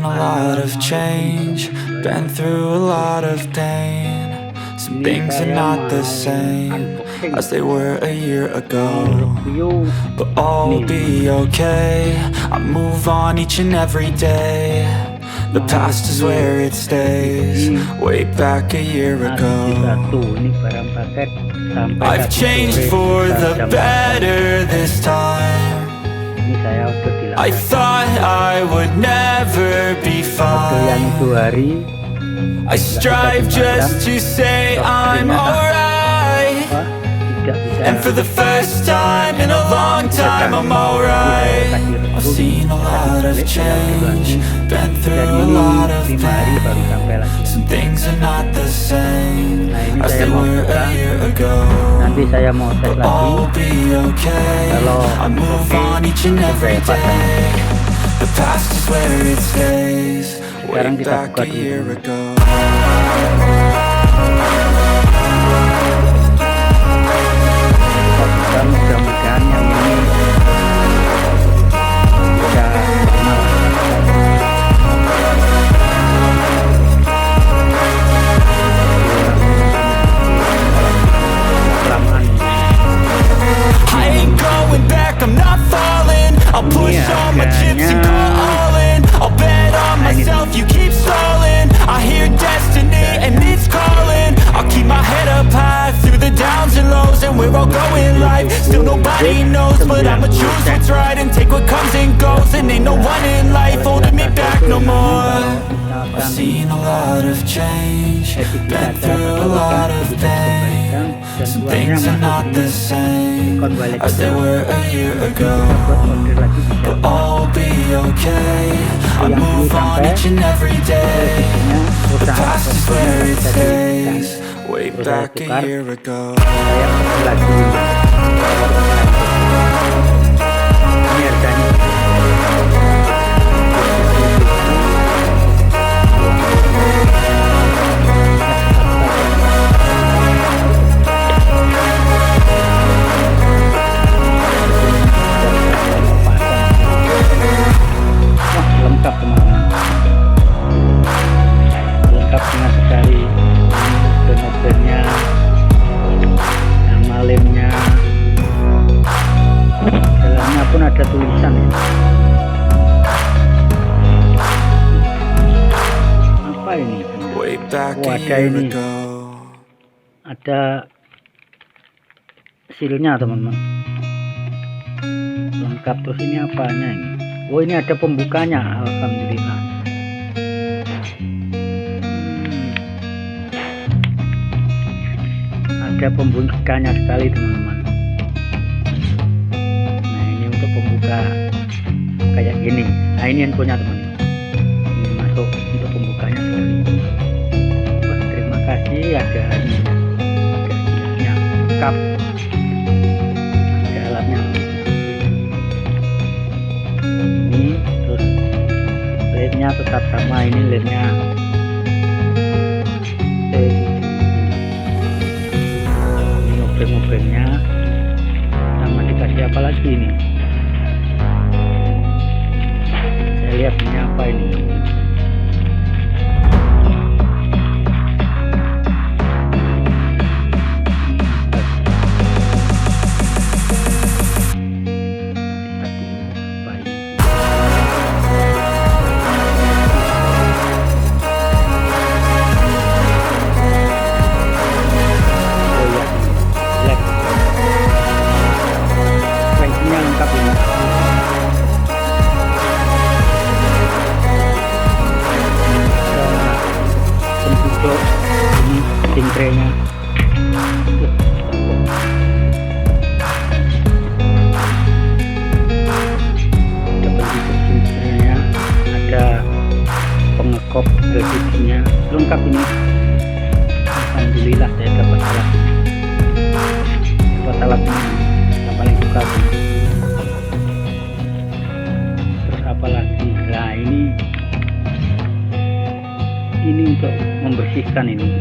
seen a lot of change, been through a lot of pain. Some things are not the same as they were a year ago, but all will be okay. I move on each and every day. The past is where it stays, way back a year ago. I've changed for the better this time. I thought I would never be fine. I strive just to say I'm alright, and for the first time in a long time I'm alright. I've seen a lot of change, been through a lot of pain. Some things are not the same as they were a year ago, but all will be okay. I move on each and every day. The past is where it stays, way back a year ago. Mudah-mudahan yang ini bisa I ain't going back, I'm not falling. I'll push all my chips and go all in. I'll bet on myself, you keep stalling. I hear destiny and it's calling. I'll keep my head up high through the downs and lows, and we're all going live. Still nobody knows, but I'ma choose what's right and take what comes and goes. And ain't no one in life holding me back no more. I've seen a lot of change, been through a lot of pain. Some things are not the same as they were a year ago, but all will be okay. I move on each and every day. The past is where it stays, way back a year ago. lengkap teman-teman, lengkap dengan sekali mobilnya, nama lemnya, dalamnya pun ada tulisan ya. Apa ini? Oh, ada ini, ada silnya teman-teman, lengkap. Terus ini apanya ini? Oh, ini ada pembukanya, alhamdulillah. Ada pembukanya sekali teman-teman. Nah, ini untuk pembuka kayak gini. Nah, ini handphonenya teman-teman. Ini masuk untuk pembukanya sekali. Wah, terima kasih. Ada ini, ada silnya lengkap. Ada alatnya. Ini terus lemnya tetap sama, ini lemnya ini mobil-mobilnya sama. Dikasih apa lagi ini, saya lihat ini apa ini. Singkrenya ada pencuci singkrenya, ada pengekop LCD-nya, lengkap ini. Alhamdulillah saya dapat alatnya, yang paling suka. Terus apa lagi? Nah, ini untuk membersihkan ini.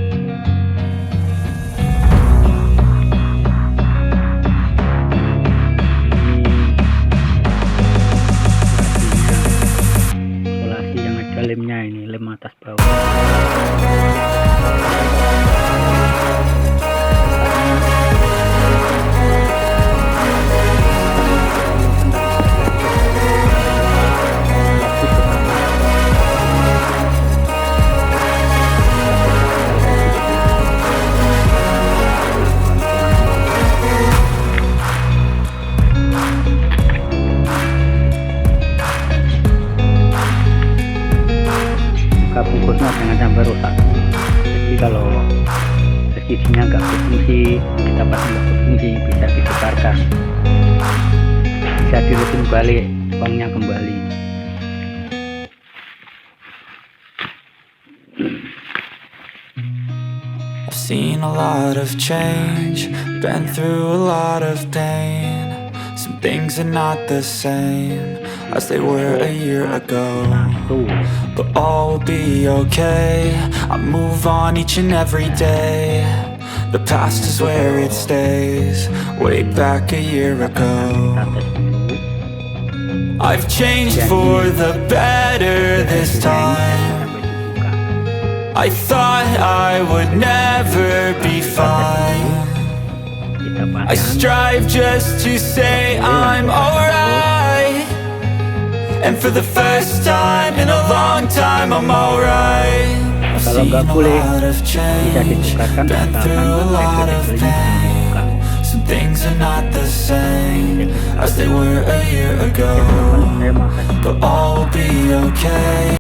posisinya nggak berfungsi, kita pasang nggak berfungsi, bisa ditukarkan, bisa dirutin balik uangnya kembali. I've seen a lot of change, been through a lot of pain. Some things are not the same as they were a year ago, but all will be okay. I move on each and every day. The past is where it stays, way back a year ago. I've changed for the better this time. I thought I would never be fine. I strive just to say I'm alright, and for the first time in a long time I'm alright. I've seen a lot of change, been through a lot of pain. Some things are not the same as they were a year ago, but all will be okay.